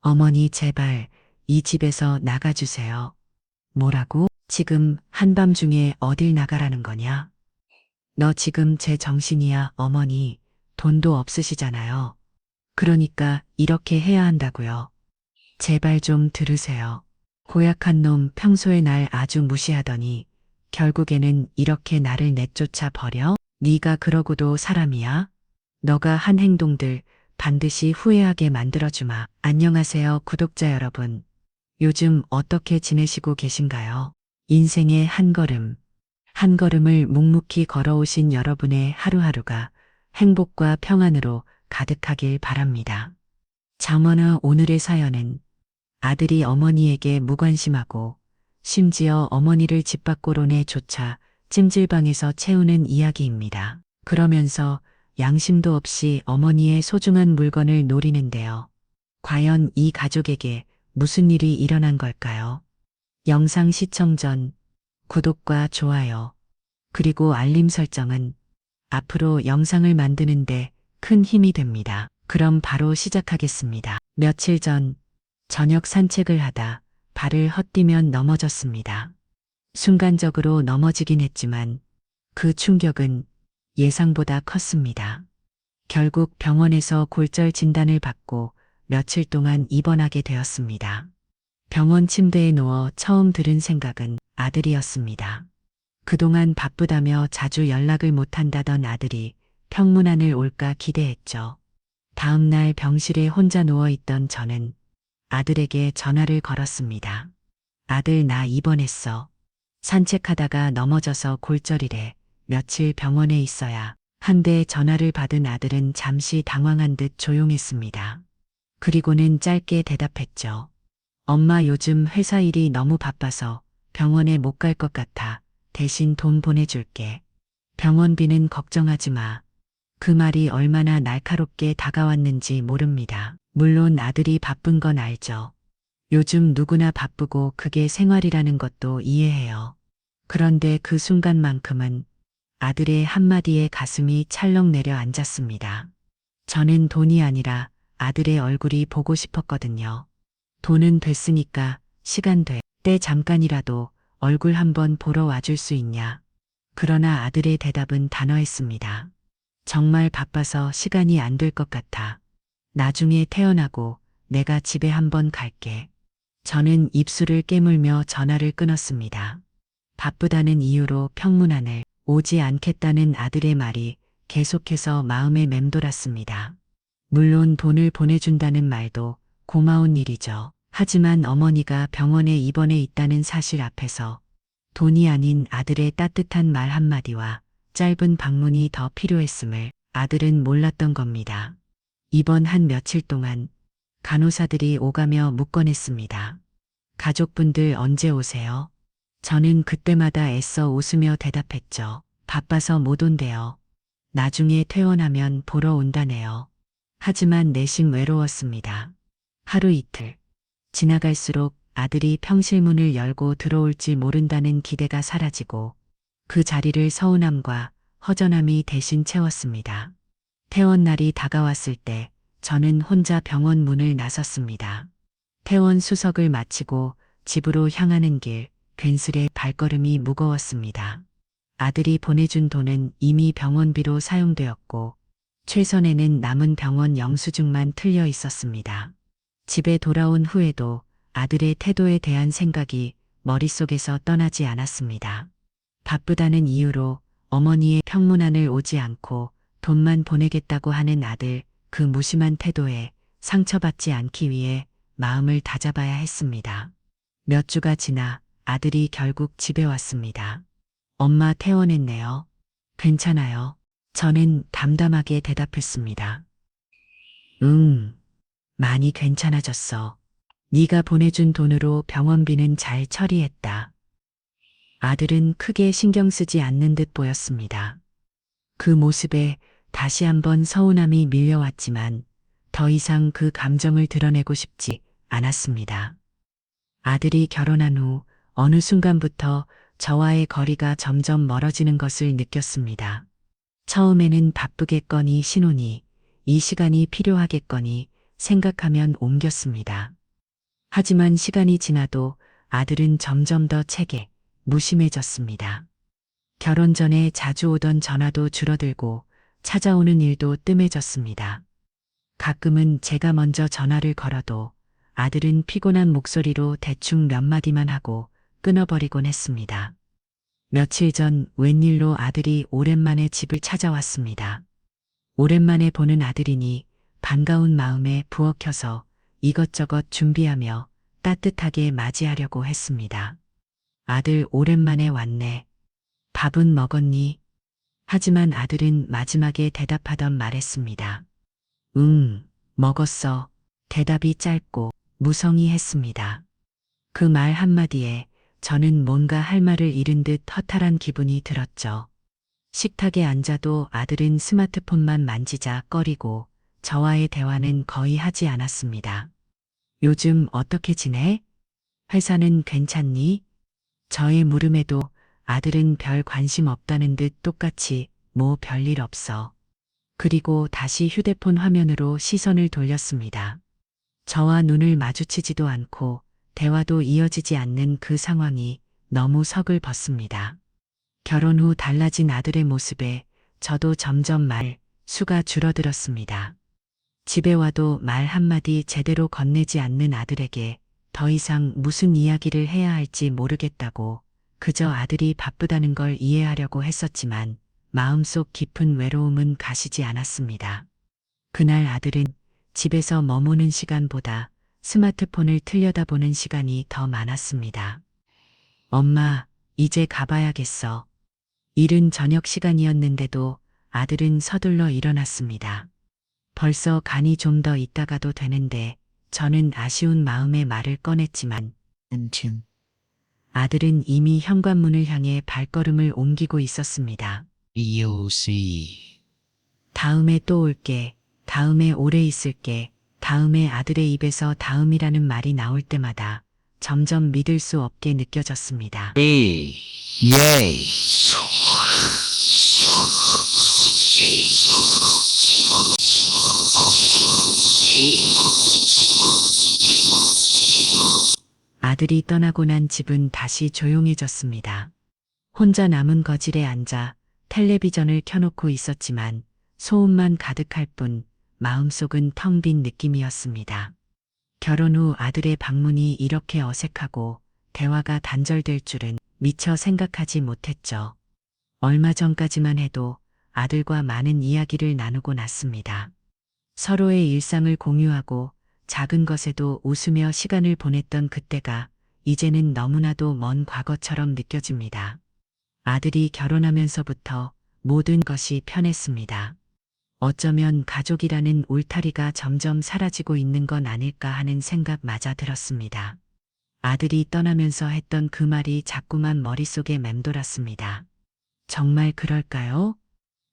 어머니 제발 이 집에서 나가주세요. 뭐라고? 지금 한밤중에 어딜 나가라는 거냐? 너 지금 제 정신이야, 어머니. 돈도 없으시잖아요. 그러니까 이렇게 해야 한다고요. 제발 좀 들으세요. 고약한 놈 평소에 날 아주 무시하더니 결국에는 이렇게 나를 내쫓아 버려? 네가 그러고도 사람이야? 너가 한 행동들 반드시 후회하게 만들어주마. 안녕하세요, 구독자 여러분. 요즘 어떻게 지내시고 계신가요? 인생의 한 걸음, 한 걸음을 묵묵히 걸어오신 여러분의 하루하루가 행복과 평안으로 가득하길 바랍니다. 잠언아, 오늘의 사연은 아들이 어머니에게 무관심하고 심지어 어머니를 집 밖으로 내쫓아 찜질방에서 채우는 이야기입니다. 그러면서 양심도 없이 어머니의 소중한 물건을 노리는데요. 과연 이 가족에게 무슨 일이 일어난 걸까요? 영상 시청 전 구독과 좋아요, 그리고 알림 설정은 앞으로 영상을 만드는데 큰 힘이 됩니다. 그럼 바로 시작하겠습니다. 며칠 전 저녁 산책을 하다 발을 헛디면 넘어졌습니다. 순간적으로 넘어지긴 했지만 그 충격은 예상보다 컸습니다. 결국 병원에서 골절 진단을 받고 며칠 동안 입원하게 되었습니다. 병원 침대에 누워 처음 들은 생각은 아들이었습니다. 그동안 바쁘다며 자주 연락을 못한다던 아들이 평문안을 올까 기대했죠. 다음 날 병실에 혼자 누워있던 저는 아들에게 전화를 걸었습니다. 아들, 나 입원했어. 산책하다가 넘어져서 골절이래. 며칠 병원에 있어야 한데. 전화를 받은 아들은 잠시 당황한 듯 조용했습니다. 그리고는 짧게 대답했죠. 엄마, 요즘 회사 일이 너무 바빠서 병원에 못 갈 것 같아. 대신 돈 보내줄게. 병원비는 걱정하지 마. 그 말이 얼마나 날카롭게 다가왔는지 모릅니다. 물론 아들이 바쁜 건 알죠. 요즘 누구나 바쁘고 그게 생활이라는 것도 이해해요. 그런데 그 순간만큼은 아들의 한마디에 가슴이 찰렁 내려앉았습니다. 저는 돈이 아니라 아들의 얼굴이 보고 싶었거든요. 돈은 됐으니까 시간 돼. 때 잠깐이라도 얼굴 한번 보러 와줄 수 있냐? 그러나 아들의 대답은 단호했습니다. 정말 바빠서 시간이 안 될 것 같아. 나중에 태어나고 내가 집에 한번 갈게. 저는 입술을 깨물며 전화를 끊었습니다. 바쁘다는 이유로 평문안을 오지 않겠다는 아들의 말이 계속해서 마음에 맴돌았습니다. 물론 돈을 보내준다는 말도 고마운 일이죠. 하지만 어머니가 병원에 입원해 있다는 사실 앞에서 돈이 아닌 아들의 따뜻한 말 한마디와 짧은 방문이 더 필요했음을 아들은 몰랐던 겁니다. 입원 한 며칠 동안 간호사들이 오가며 묻곤했습니다. 가족분들 언제 오세요? 저는 그때마다 애써 웃으며 대답했죠. 바빠서 못 온대요. 나중에 퇴원하면 보러 온다네요. 하지만 내심 외로웠습니다. 하루 이틀 지나갈수록 아들이 평실문을 열고 들어올지 모른다는 기대가 사라지고 그 자리를 서운함과 허전함이 대신 채웠습니다. 퇴원 날이 다가왔을 때 저는 혼자 병원 문을 나섰습니다. 퇴원 수석을 마치고 집으로 향하는 길, 괜스레 발걸음이 무거웠습니다. 아들이 보내준 돈은 이미 병원비로 사용되었고 최선에는 남은 병원 영수증만 틀려 있었습니다. 집에 돌아온 후에도 아들의 태도에 대한 생각이 머릿속에서 떠나지 않았습니다. 바쁘다는 이유로 어머니의 평문안을 오지 않고 돈만 보내겠다고 하는 아들, 그 무심한 태도에 상처받지 않기 위해 마음을 다잡아야 했습니다. 몇 주가 지나 아들이 결국 집에 왔습니다. 엄마, 퇴원했네요. 괜찮아요. 저는 담담하게 대답했습니다. 응, 많이 괜찮아졌어. 네가 보내준 돈으로 병원비는 잘 처리했다. 아들은 크게 신경 쓰지 않는 듯 보였습니다. 그 모습에 다시 한번 서운함이 밀려왔지만 더 이상 그 감정을 드러내고 싶지 않았습니다. 아들이 결혼한 후 어느 순간부터 저와의 거리가 점점 멀어지는 것을 느꼈습니다. 처음에는 바쁘겠거니 신혼이, 이 시간이 필요하겠거니 생각하면 옮겼습니다. 하지만 시간이 지나도 아들은 점점 더 체계, 무심해졌습니다. 결혼 전에 자주 오던 전화도 줄어들고 찾아오는 일도 뜸해졌습니다. 가끔은 제가 먼저 전화를 걸어도 아들은 피곤한 목소리로 대충 몇 마디만 하고 끊어버리곤 했습니다. 며칠 전 웬일로 아들이 오랜만에 집을 찾아왔습니다. 오랜만에 보는 아들이니 반가운 마음에 부엌혀서 이것저것 준비하며 따뜻하게 맞이하려고 했습니다. 아들 오랜만에 왔네. 밥은 먹었니? 하지만 아들은 마지막에 대답하던 말했습니다. 응, 먹었어. 대답이 짧고 무성의했습니다. 그 말 한마디에 저는 뭔가 할 말을 잃은 듯 허탈한 기분이 들었죠. 식탁에 앉아도 아들은 스마트폰만 만지자 꺼리고 저와의 대화는 거의 하지 않았습니다. 요즘 어떻게 지내? 회사는 괜찮니? 저의 물음에도 아들은 별 관심 없다는 듯 똑같이 뭐 별일 없어. 그리고 다시 휴대폰 화면으로 시선을 돌렸습니다. 저와 눈을 마주치지도 않고 대화도 이어지지 않는 그 상황이 너무 서글펐습니다. 결혼 후 달라진 아들의 모습에 저도 점점 말 수가 줄어들었습니다. 집에 와도 말 한마디 제대로 건네지 않는 아들에게 더 이상 무슨 이야기를 해야 할지 모르겠다고 그저 아들이 바쁘다는 걸 이해하려고 했었지만 마음속 깊은 외로움은 가시지 않았습니다. 그날 아들은 집에서 머무는 시간보다 스마트폰을 들여다보는 시간이 더 많았습니다. 엄마, 이제 가봐야겠어. 이른 저녁 시간이었는데도 아들은 서둘러 일어났습니다. 벌써 간이 좀 더 있다가도 되는데 저는 아쉬운 마음에 말을 꺼냈지만 아들은 이미 현관문을 향해 발걸음을 옮기고 있었습니다. EOC 다음에 또 올게, 다음에 오래 있을게, 다음에 아들의 입에서 다음이라는 말이 나올 때마다 점점 믿을 수 없게 느껴졌습니다. E Yay 아들이 떠나고 난 집은 다시 조용해졌습니다. 혼자 남은 거실에 앉아 텔레비전을 켜놓고 있었지만 소음만 가득할 뿐 마음속은 텅 빈 느낌이었습니다. 결혼 후 아들의 방문이 이렇게 어색하고 대화가 단절될 줄은 미처 생각하지 못했죠. 얼마 전까지만 해도 아들과 많은 이야기를 나누고 났습니다. 서로의 일상을 공유하고 작은 것에도 웃으며 시간을 보냈던 그때가 이제는 너무나도 먼 과거처럼 느껴집니다. 아들이 결혼하면서부터 모든 것이 편했습니다. 어쩌면 가족이라는 울타리가 점점 사라지고 있는 건 아닐까 하는 생각마저 들었습니다. 아들이 떠나면서 했던 그 말이 자꾸만 머릿속에 맴돌았습니다. 정말 그럴까요?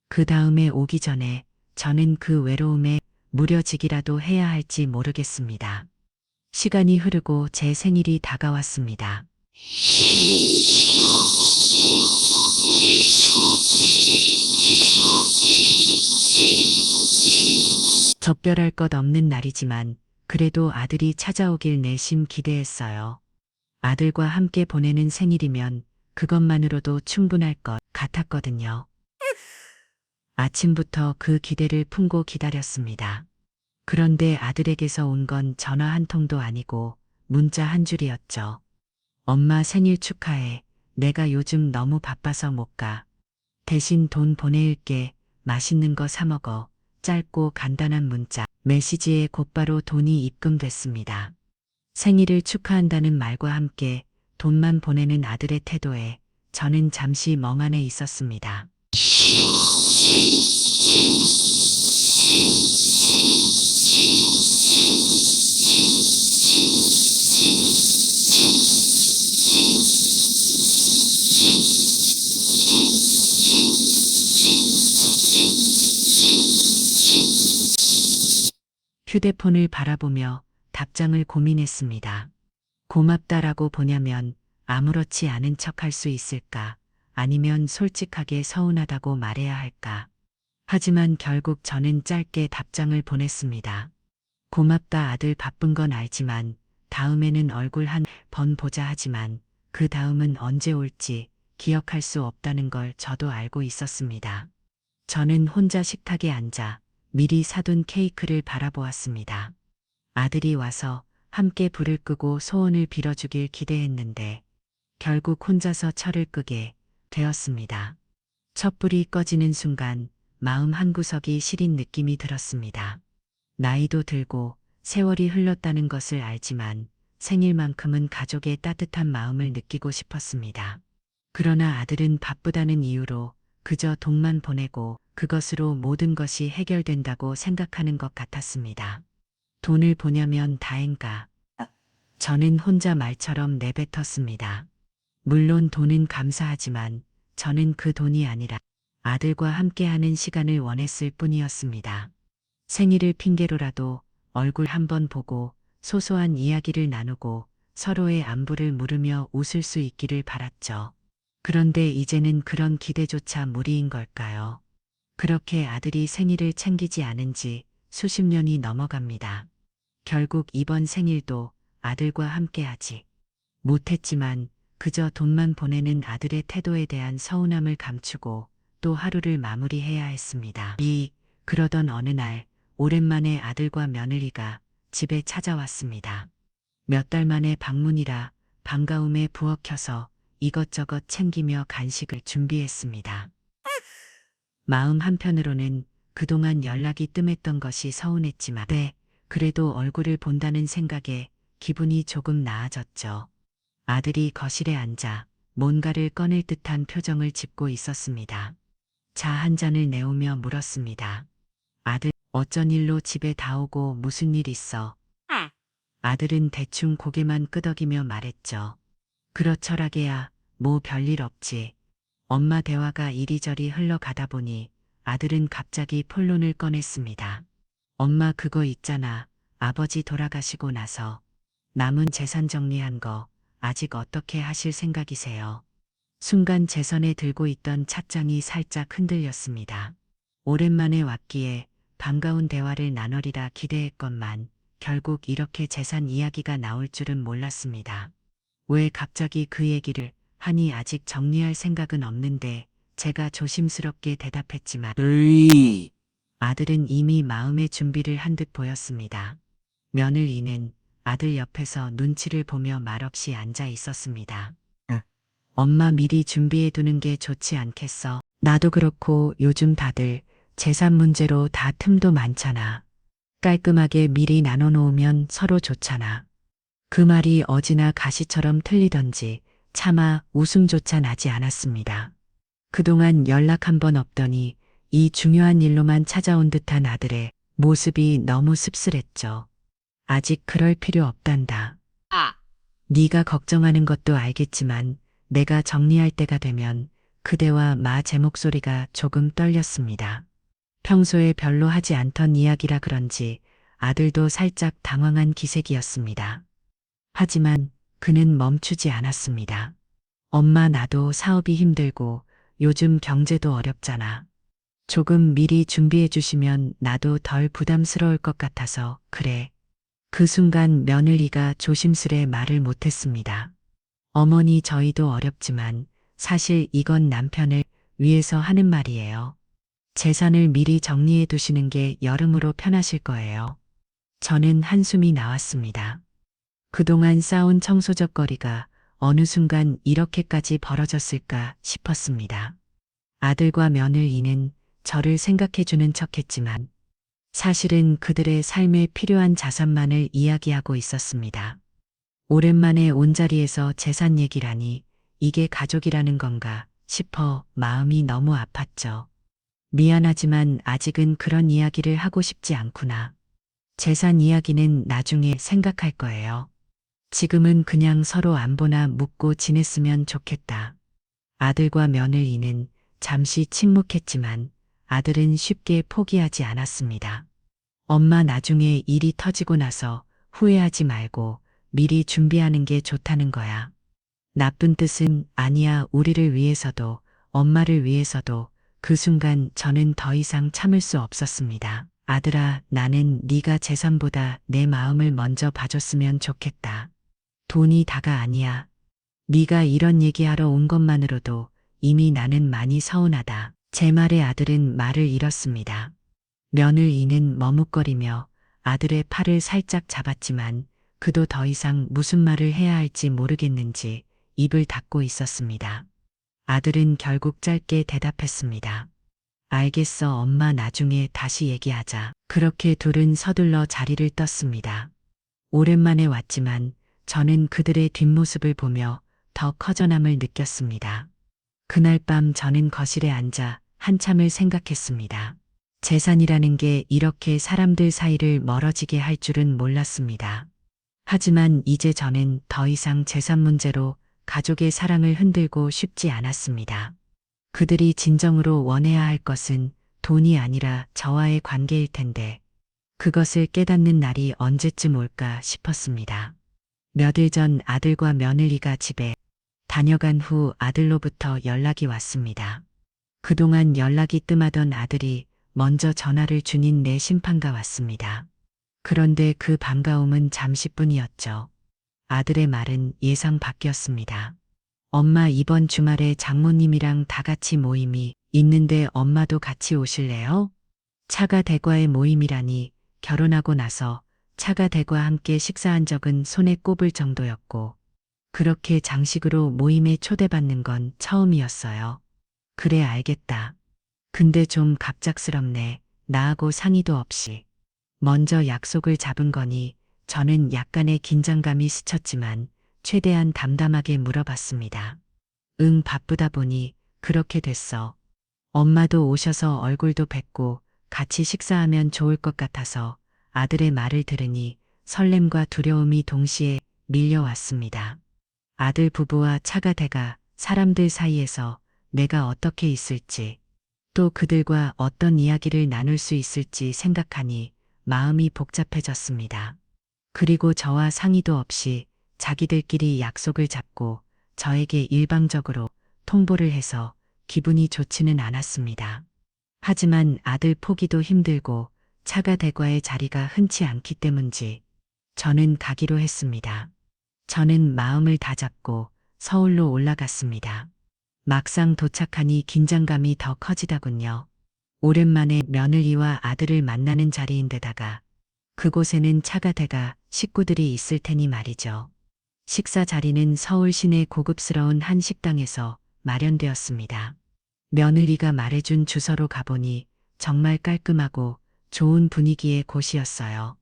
그 다음에 오기 전에 저는 그 외로움에 무뎌지기라도 해야 할지 모르겠습니다. 시간이 흐르고 제 생일이 다가왔습니다. 적별할 것 없는 날이지만 그래도 아들이 찾아오길 내심 기대했어요. 아들과 함께 보내는 생일이면 그것만으로도 충분할 것 같았거든요. 아침부터 그 기대를 품고 기다렸습니다. 그런데 아들에게서 온 건 전화 한 통도 아니고 문자 한 줄이었죠. 엄마 생일 축하해. 내가 요즘 너무 바빠서 못 가. 대신 돈 보낼게. 맛있는 거 사 먹어. 짧고 간단한 문자. 메시지에 곧바로 돈이 입금됐습니다. 생일을 축하한다는 말과 함께 돈만 보내는 아들의 태도에 저는 잠시 멍하니 있었습니다. 휴대폰을 바라보며 답장을 고민했습니다. 고맙다라고 보내면 아무렇지 않은 척할 수 있을까? 아니면 솔직하게 서운하다고 말해야 할까? 하지만 결국 저는 짧게 답장을 보냈습니다. 고맙다 아들 바쁜 건 알지만 다음에는 얼굴 한 번 보자 하지만 그 다음은 언제 올지 기억할 수 없다는 걸 저도 알고 있었습니다. 저는 혼자 식탁에 앉아 미리 사둔 케이크를 바라보았습니다. 아들이 와서 함께 불을 끄고 소원을 빌어주길 기대했는데 결국 혼자서 철을 끄게 되었습니다. 촛불이 꺼지는 순간 마음 한구석이 시린 느낌이 들었습니다. 나이도 들고 세월이 흘렀다는 것을 알지만 생일만큼은 가족의 따뜻한 마음을 느끼고 싶었습니다. 그러나 아들은 바쁘다는 이유로 그저 돈만 보내고 그것으로 모든 것이 해결된다고 생각하는 것 같았습니다. 돈을 보냐면 다행가. 저는 혼자 말처럼 내뱉었습니다. 물론 돈은 감사하지만 저는 그 돈이 아니라 아들과 함께하는 시간을 원했을 뿐이었습니다. 생일을 핑계로라도 얼굴 한번 보고 소소한 이야기를 나누고 서로의 안부를 물으며 웃을 수 있기를 바랐죠. 그런데 이제는 그런 기대조차 무리인 걸까요? 그렇게 아들이 생일을 챙기지 않은 지 수십 년이 넘어갑니다. 결국 이번 생일도 아들과 함께하지 못했지만 그저 돈만 보내는 아들의 태도에 대한 서운함을 감추고 또 하루를 마무리해야 했습니다. 그러던 어느 날 오랜만에 아들과 며느리가 집에 찾아왔습니다. 몇 달 만에 방문이라 반가움에 부엌혀서 이것저것 챙기며 간식을 준비했습니다. 마음 한편으로는 그동안 연락이 뜸했던 것이 서운했지만 그래도 얼굴을 본다는 생각에 기분이 조금 나아졌죠. 아들이 거실에 앉아 뭔가를 꺼낼 듯한 표정을 짓고 있었습니다. 차 한 잔을 내오며 물었습니다. 아들, 어쩐 일로 집에 다 오고 무슨 일 있어? 아들은 대충 고개만 끄덕이며 말했죠. 그렇더라게야, 뭐 별일 없지. 엄마 대화가 이리저리 흘러가다 보니 아들은 갑자기 본론을 꺼냈습니다. 엄마 그거 있잖아. 아버지 돌아가시고 나서 남은 재산 정리한 거 아직 어떻게 하실 생각이세요? 순간 제 손에 들고 있던 찻장이 살짝 흔들렸습니다. 오랜만에 왔기에 반가운 대화를 나누리라 기대했건만 결국 이렇게 재산 이야기가 나올 줄은 몰랐습니다. 왜 갑자기 그 얘기를 하니 아직 정리할 생각은 없는데 제가 조심스럽게 대답했지만 아들은 이미 마음의 준비를 한 듯 보였습니다. 며느리는 아들 옆에서 눈치를 보며 말없이 앉아 있었습니다. 엄마 미리 준비해 두는 게 좋지 않겠어? 나도 그렇고 요즘 다들 재산 문제로 다 틈도 많잖아. 깔끔하게 미리 나눠놓으면 서로 좋잖아. 그 말이 어지나 가시처럼 틀리던지 차마 웃음조차 나지 않았습니다. 그동안 연락 한 번 없더니 이 중요한 일로만 찾아온 듯한 아들의 모습이 너무 씁쓸했죠. 아직 그럴 필요 없단다. 네가 걱정하는 것도 알겠지만 내가 정리할 때가 되면 그대와 마 제 목소리가 조금 떨렸습니다. 평소에 별로 하지 않던 이야기라 그런지 아들도 살짝 당황한 기색이었습니다. 하지만 그는 멈추지 않았습니다. 엄마 나도 사업이 힘들고 요즘 경제도 어렵잖아. 조금 미리 준비해 주시면 나도 덜 부담스러울 것 같아서 그래. 그 순간 며느리가 조심스레 말을 못했습니다. 어머니 저희도 어렵지만 사실 이건 남편을 위해서 하는 말이에요. 재산을 미리 정리해 두시는 게 여름으로 편하실 거예요. 저는 한숨이 나왔습니다. 그동안 쌓은 청소적거리가 어느 순간 이렇게까지 벌어졌을까 싶었습니다. 아들과 며느리는 저를 생각해주는 척했지만 사실은 그들의 삶에 필요한 자산만을 이야기하고 있었습니다. 오랜만에 온자리에서 재산 얘기라니 이게 가족이라는 건가 싶어 마음이 너무 아팠죠. 미안하지만 아직은 그런 이야기를 하고 싶지 않구나. 재산 이야기는 나중에 생각할 거예요. 지금은 그냥 서로 안부나 묻고 지냈으면 좋겠다. 아들과 며느리는 잠시 침묵했지만 아들은 쉽게 포기하지 않았습니다. 엄마 나중에 일이 터지고 나서 후회하지 말고 미리 준비하는 게 좋다는 거야. 나쁜 뜻은 아니야. 우리를 위해서도 엄마를 위해서도. 그 순간 저는 더 이상 참을 수 없었습니다. 아들아, 나는 네가 재산보다 내 마음을 먼저 봐줬으면 좋겠다. 돈이 다가 아니야. 네가 이런 얘기하러 온 것만으로도 이미 나는 많이 서운하다. 제 말에 아들은 말을 잃었습니다. 며느리는 머뭇거리며 아들의 팔을 살짝 잡았지만 그도 더 이상 무슨 말을 해야 할지 모르겠는지 입을 닫고 있었습니다. 아들은 결국 짧게 대답했습니다. 알겠어, 엄마, 나중에 다시 얘기하자. 그렇게 둘은 서둘러 자리를 떴습니다. 오랜만에 왔지만 저는 그들의 뒷모습을 보며 더 커져남을 느꼈습니다. 그날 밤 저는 거실에 앉아 한참을 생각했습니다. 재산이라는 게 이렇게 사람들 사이를 멀어지게 할 줄은 몰랐습니다. 하지만 이제 저는 더 이상 재산 문제로 가족의 사랑을 흔들고 싶지 않았습니다. 그들이 진정으로 원해야 할 것은 돈이 아니라 저와의 관계일 텐데 그것을 깨닫는 날이 언제쯤 올까 싶었습니다. 며칠 전 아들과 며느리가 집에 다녀간 후 아들로부터 연락이 왔습니다. 그동안 연락이 뜸하던 아들이 먼저 전화를 주닌 내 심판가 왔습니다. 그런데 그 반가움은 잠시뿐이었죠. 아들의 말은 예상 밖이었습니다. 엄마, 이번 주말에 장모님이랑 다 같이 모임이 있는데 엄마도 같이 오실래요? 차가 대과의 모임이라니 결혼하고 나서 차가 대과 함께 식사한 적은 손에 꼽을 정도였고 그렇게 장식으로 모임에 초대받는 건 처음이었어요. 그래, 알겠다. 근데 좀 갑작스럽네. 나하고 상의도 없이. 먼저 약속을 잡은 거니 저는 약간의 긴장감이 스쳤지만 최대한 담담하게 물어봤습니다. 응, 바쁘다 보니 그렇게 됐어. 엄마도 오셔서 얼굴도 뵙고 같이 식사하면 좋을 것 같아서. 아들의 말을 들으니 설렘과 두려움이 동시에 밀려왔습니다. 아들 부부와 차가 돼가 사람들 사이에서 내가 어떻게 있을지, 또 그들과 어떤 이야기를 나눌 수 있을지 생각하니 마음이 복잡해졌습니다. 그리고 저와 상의도 없이 자기들끼리 약속을 잡고 저에게 일방적으로 통보를 해서 기분이 좋지는 않았습니다. 하지만 아들 포기도 힘들고 차가 대과의 자리가 흔치 않기 때문인지 저는 가기로 했습니다. 저는 마음을 다잡고 서울로 올라갔습니다. 막상 도착하니 긴장감이 더 커지더군요. 오랜만에 며느리와 아들을 만나는 자리인데다가 그곳에는 차가 대가 식구들이 있을 테니 말이죠. 식사 자리는 서울 시내 고급스러운 한 식당에서 마련되었습니다. 며느리가 말해준 주소로 가보니 정말 깔끔하고 좋은 분위기의 곳이었어요.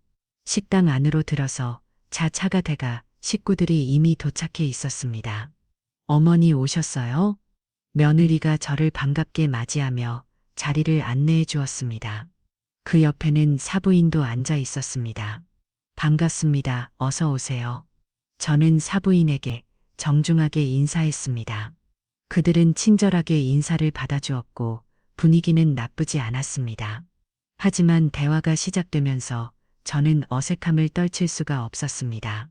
식당 안으로 들어서 차가 대가 식구들이 이미 도착해 있었습니다. 어머니 오셨어요? 며느리가 저를 반갑게 맞이하며 자리를 안내해 주었습니다. 그 옆에는 사부인도 앉아 있었습니다. 반갑습니다. 어서 오세요. 저는 사부인에게 정중하게 인사했습니다. 그들은 친절하게 인사를 받아주었고 분위기는 나쁘지 않았습니다. 하지만 대화가 시작되면서 저는 어색함을 떨칠 수가 없었습니다.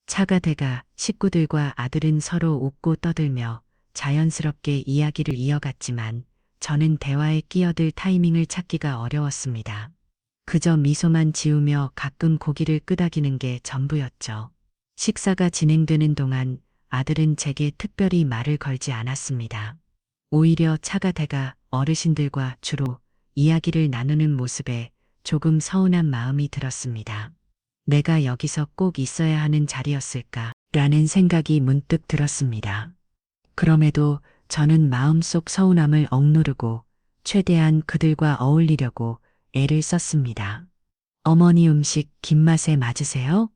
차가 돼가 식구들과 아들은 서로 웃고 떠들며 자연스럽게 이야기를 이어갔지만 저는 대화에 끼어들 타이밍을 찾기가 어려웠습니다. 그저 미소만 지으며 가끔 고기를 끄덕이는 게 전부였죠. 식사가 진행되는 동안 아들은 제게 특별히 말을 걸지 않았습니다. 오히려 차가 돼가 어르신들과 주로 이야기를 나누는 모습에 조금 서운한 마음이 들었습니다. 내가 여기서 꼭 있어야 하는 자리였을까? 라는 생각이 문득 들었습니다. 그럼에도 저는 마음속 서운함을 억누르고 최대한 그들과 어울리려고 애를 썼습니다. 어머니 음식 김맛에 맞으세요?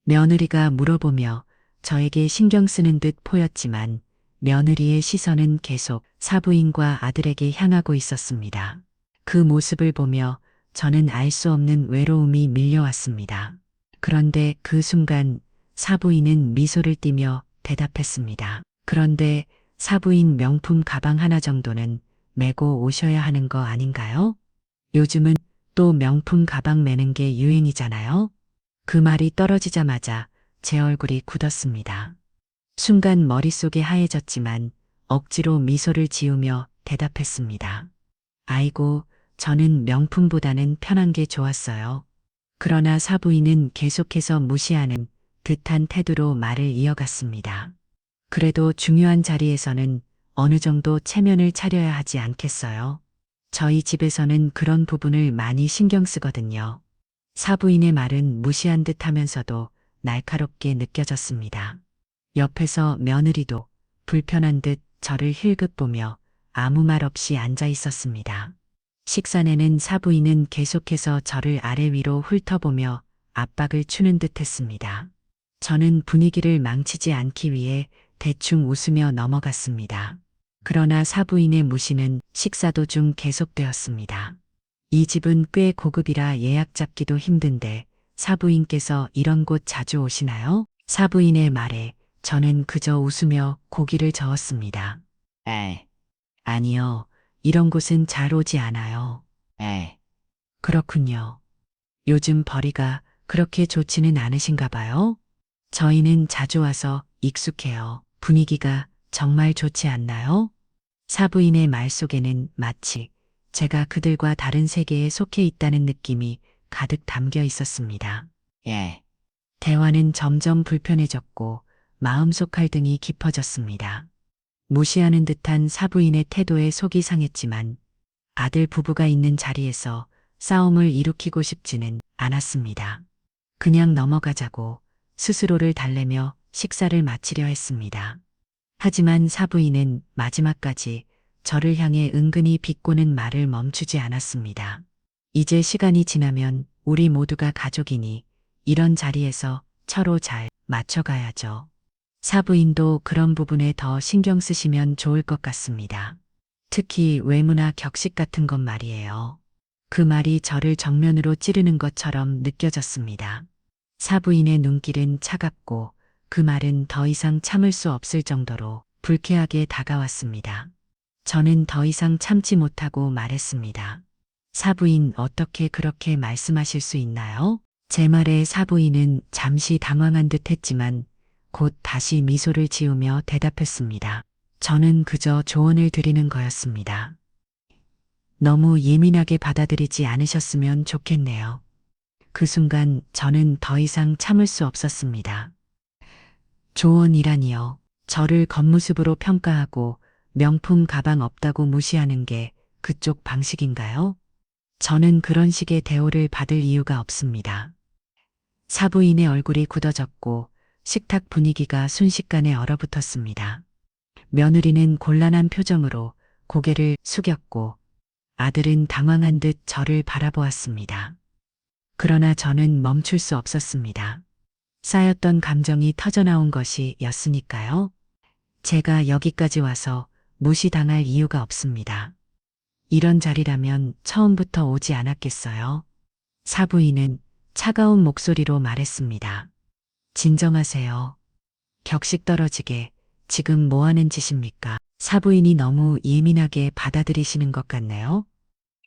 며느리가 물어보며 저에게 신경 쓰는 듯 보였지만 며느리의 시선은 계속 사부인과 아들에게 향하고 있었습니다. 그 모습을 보며 저는 알 수 없는 외로움이 밀려왔습니다. 그런데 그 순간 사부인은 미소를 띠며 대답했습니다. 그런데 사부인, 명품 가방 하나 정도는 메고 오셔야 하는 거 아닌가요? 요즘은 또 명품 가방 매는 게 유행이잖아요. 그 말이 떨어지자마자 제 얼굴이 굳었습니다. 순간 머릿속이 하얘졌지만 억지로 미소를 지으며 대답했습니다. 아이고, 저는 명품보다는 편한 게 좋았어요. 그러나 사부인은 계속해서 무시하는 듯한 태도로 말을 이어갔습니다. 그래도 중요한 자리에서는 어느 정도 체면을 차려야 하지 않겠어요? 저희 집에서는 그런 부분을 많이 신경 쓰거든요. 사부인의 말은 무시한 듯 하면서도 날카롭게 느껴졌습니다. 옆에서 며느리도 불편한 듯 저를 힐끗 보며 아무 말 없이 앉아 있었습니다. 식사 내는 사부인은 계속해서 저를 아래 위로 훑어보며 압박을 주는 듯 했습니다. 저는 분위기를 망치지 않기 위해 대충 웃으며 넘어갔습니다. 그러나 사부인의 무시는 식사 도중 계속되었습니다. 이 집은 꽤 고급이라 예약 잡기도 힘든데 사부인께서 이런 곳 자주 오시나요? 사부인의 말에 저는 그저 웃으며 고기를 저었습니다. 에, 아니요, 이런 곳은 잘 오지 않아요. 에, 그렇군요. 요즘 벌이가 그렇게 좋지는 않으신가 봐요? 저희는 자주 와서 익숙해요. 분위기가 정말 좋지 않나요? 사부인의 말 속에는 마치 제가 그들과 다른 세계에 속해 있다는 느낌이 가득 담겨 있었습니다. 예, 대화는 점점 불편해졌고 마음속 갈등이 깊어졌습니다. 무시하는 듯한 사부인의 태도에 속이 상했지만 아들 부부가 있는 자리에서 싸움을 일으키고 싶지는 않았습니다. 그냥 넘어가자고 스스로를 달래며 식사를 마치려 했습니다. 하지만 사부인은 마지막까지 저를 향해 은근히 비꼬는 말을 멈추지 않았습니다. 이제 시간이 지나면 우리 모두가 가족이니 이런 자리에서 서로 잘 맞춰가야죠. 사부인도 그런 부분에 더 신경 쓰시면 좋을 것 같습니다. 특히 외모나 격식 같은 것 말이에요. 그 말이 저를 정면으로 찌르는 것처럼 느껴졌습니다. 사부인의 눈길은 차갑고 그 말은 더 이상 참을 수 없을 정도로 불쾌하게 다가왔습니다. 저는 더 이상 참지 못하고 말했습니다. 사부인 어떻게 그렇게 말씀하실 수 있나요? 제 말에 사부인은 잠시 당황한 듯 했지만 곧 다시 미소를 지으며 대답했습니다. 저는 그저 조언을 드리는 거였습니다. 너무 예민하게 받아들이지 않으셨으면 좋겠네요. 그 순간 저는 더 이상 참을 수 없었습니다. 조언이라니요. 저를 겉모습으로 평가하고 명품 가방 없다고 무시하는 게 그쪽 방식인가요? 저는 그런 식의 대우를 받을 이유가 없습니다. 사부인의 얼굴이 굳어졌고 식탁 분위기가 순식간에 얼어붙었습니다. 며느리는 곤란한 표정으로 고개를 숙였고 아들은 당황한 듯 저를 바라보았습니다. 그러나 저는 멈출 수 없었습니다. 쌓였던 감정이 터져나온 것이었으니까요. 제가 여기까지 와서 무시당할 이유가 없습니다. 이런 자리라면 처음부터 오지 않았겠어요. 사부인은 차가운 목소리로 말했습니다. 진정하세요. 격식 떨어지게 지금 뭐 하는 짓입니까? 사부인이 너무 예민하게 받아들이시는 것 같네요.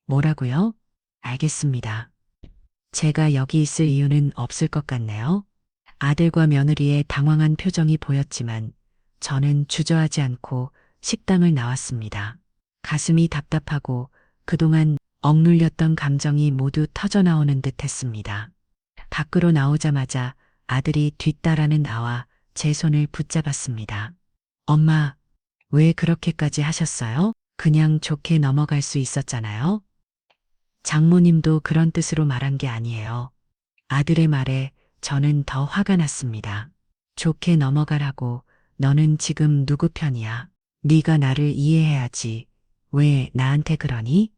뭐라고요? 알겠습니다. 제가 여기 있을 이유는 없을 것 같네요. 아들과 며느리의 당황한 표정이 보였지만 저는 주저하지 않고 식당을 나왔습니다. 가슴이 답답하고 그동안 억눌렸던 감정이 모두 터져나오는 듯 했습니다. 밖으로 나오자마자 아들이 뒤따라는 나와 제 손을 붙잡았습니다. 엄마, 왜 그렇게까지 하셨어요? 그냥 좋게 넘어갈 수 있었잖아요. 장모님도 그런 뜻으로 말한 게 아니에요. 아들의 말에 저는 더 화가 났습니다. 좋게 넘어가라고. 너는 지금 누구 편이야? 네가 나를 이해해야지. 왜 나한테 그러니?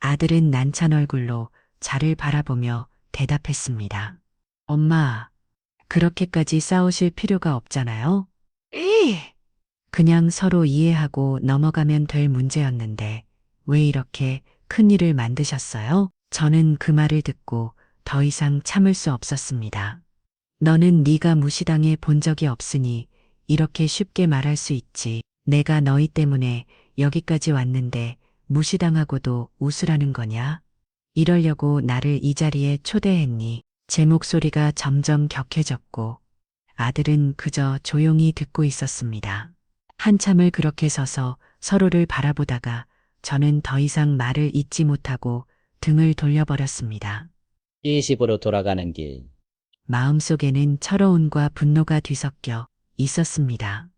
아들은 난찬 얼굴로 저를 바라보며 대답했습니다. 엄마, 그렇게까지 싸우실 필요가 없잖아요. 그냥 서로 이해하고 넘어가면 될 문제였는데 왜 이렇게 큰일을 만드셨어요? 저는 그 말을 듣고 더 이상 참을 수 없었습니다. 너는 네가 무시당해 본 적이 없으니 이렇게 쉽게 말할 수 있지. 내가 너희 때문에 여기까지 왔는데 무시당하고도 웃으라는 거냐? 이러려고 나를 이 자리에 초대했니? 제 목소리가 점점 격해졌고 아들은 그저 조용히 듣고 있었습니다. 한참을 그렇게 서서 서로를 바라보다가 저는 더 이상 말을 잇지 못하고 등을 돌려버렸습니다. 20으로 돌아가는 길. 마음속에는 철어움과 분노가 뒤섞여 있었습니다.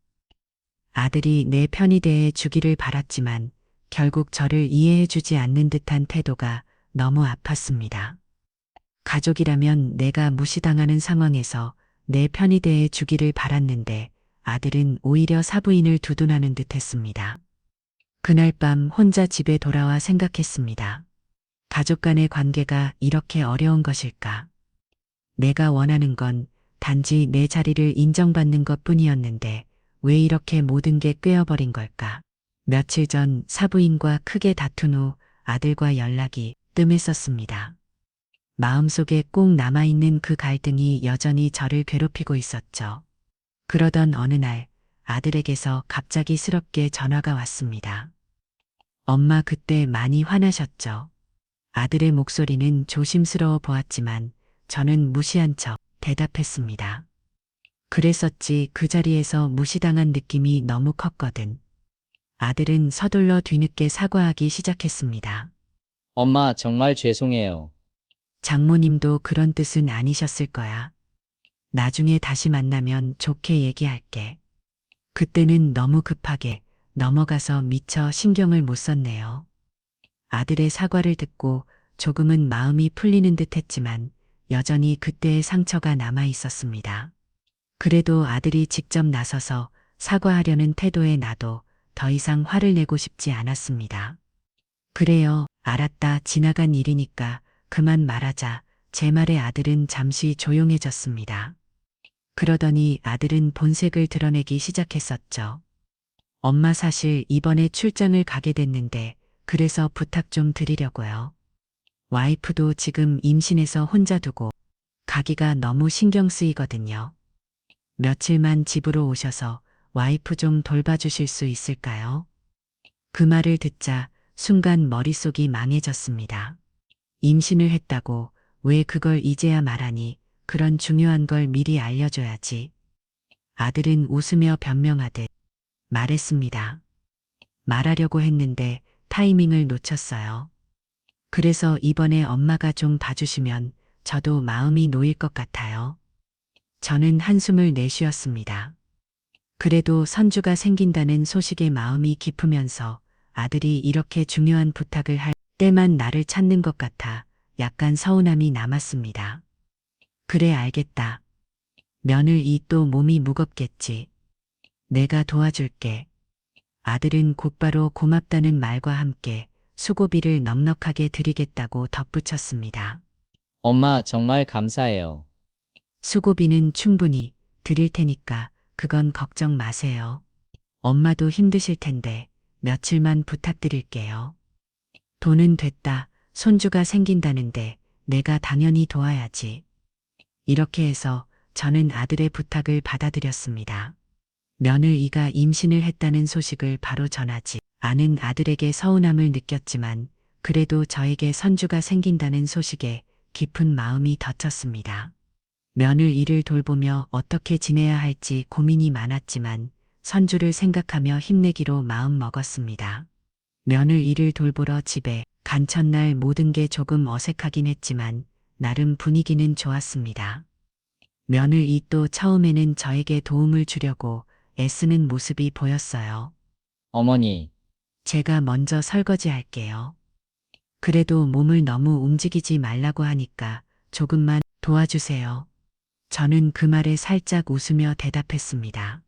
아들이 내 편이 대해 주기를 바랐지만 결국 저를 이해해주지 않는 듯한 태도가 너무 아팠습니다. 가족이라면 내가 무시당하는 상황에서 내 편이 대해 주기를 바랐는데 아들은 오히려 사부인을 두둔하는 듯 했습니다. 그날 밤 혼자 집에 돌아와 생각했습니다. 가족 간의 관계가 이렇게 어려운 것일까? 내가 원하는 건 단지 내 자리를 인정받는 것 뿐이었는데 왜 이렇게 모든 게 꿰어버린 걸까? 며칠 전 사부인과 크게 다툰 후 아들과 연락이 뜸했었습니다. 마음속에 꼭 남아있는 그 갈등이 여전히 저를 괴롭히고 있었죠. 그러던 어느 날 아들에게서 갑작스럽게 전화가 왔습니다. 엄마 그때 많이 화나셨죠? 아들의 목소리는 조심스러워 보았지만 저는 무시한 척 대답했습니다. 그랬었지 그 자리에서 무시당한 느낌이 너무 컸거든. 아들은 서둘러 뒤늦게 사과하기 시작했습니다. 엄마, 정말 죄송해요. 장모님도 그런 뜻은 아니셨을 거야. 나중에 다시 만나면 좋게 얘기할게. 그때는 너무 급하게 넘어가서 미처 신경을 못 썼네요. 아들의 사과를 듣고 조금은 마음이 풀리는 듯 했지만 여전히 그때의 상처가 남아 있었습니다. 그래도 아들이 직접 나서서 사과하려는 태도에 나도 더 이상 화를 내고 싶지 않았습니다. 그래요, 알았다, 지나간 일이니까 그만 말하자. 제 말에 아들은 잠시 조용해졌습니다. 그러더니 아들은 본색을 드러내기 시작했었죠. 엄마 사실 이번에 출장을 가게 됐는데 그래서 부탁 좀 드리려고요. 와이프도 지금 임신해서 혼자 두고 가기가 너무 신경 쓰이거든요. 며칠만 집으로 오셔서 와이프 좀 돌봐주실 수 있을까요? 그 말을 듣자 순간 머릿속이 망해졌습니다. 임신을 했다고 왜 그걸 이제야 말하니? 그런 중요한 걸 미리 알려줘야지. 아들은 웃으며 변명하듯 말했습니다. 말하려고 했는데 타이밍을 놓쳤어요. 그래서 이번에 엄마가 좀 봐주시면 저도 마음이 놓일 것 같아요. 저는 한숨을 내쉬었습니다. 그래도 선주가 생긴다는 소식에 마음이 깊으면서 아들이 이렇게 중요한 부탁을 할 때만 나를 찾는 것 같아 약간 서운함이 남았습니다. 그래 알겠다. 며느리 또 몸이 무겁겠지. 내가 도와줄게. 아들은 곧바로 고맙다는 말과 함께 수고비를 넉넉하게 드리겠다고 덧붙였습니다. 엄마, 정말 감사해요. 수고비는 충분히 드릴 테니까 그건 걱정 마세요. 엄마도 힘드실 텐데 며칠만 부탁드릴게요. 돈은 됐다. 손주가 생긴다는데 내가 당연히 도와야지. 이렇게 해서 저는 아들의 부탁을 받아들였습니다. 며느리가 임신을 했다는 소식을 바로 전하지 않은 아들에게 서운함을 느꼈지만 그래도 저에게 선주가 생긴다는 소식에 깊은 마음이 덧쳤습니다. 며느리를 돌보며 어떻게 지내야 할지 고민이 많았지만 선주를 생각하며 힘내기로 마음 먹었습니다. 며느리를 돌보러 집에 간 첫날 모든 게 조금 어색하긴 했지만 나름 분위기는 좋았습니다. 며느리 또 처음에는 저에게 도움을 주려고 애쓰는 모습이 보였어요. 어머니, 제가 먼저 설거지 할게요. 그래도 몸을 너무 움직이지 말라고 하니까 조금만 도와주세요. 저는 그 말에 살짝 웃으며 대답했습니다.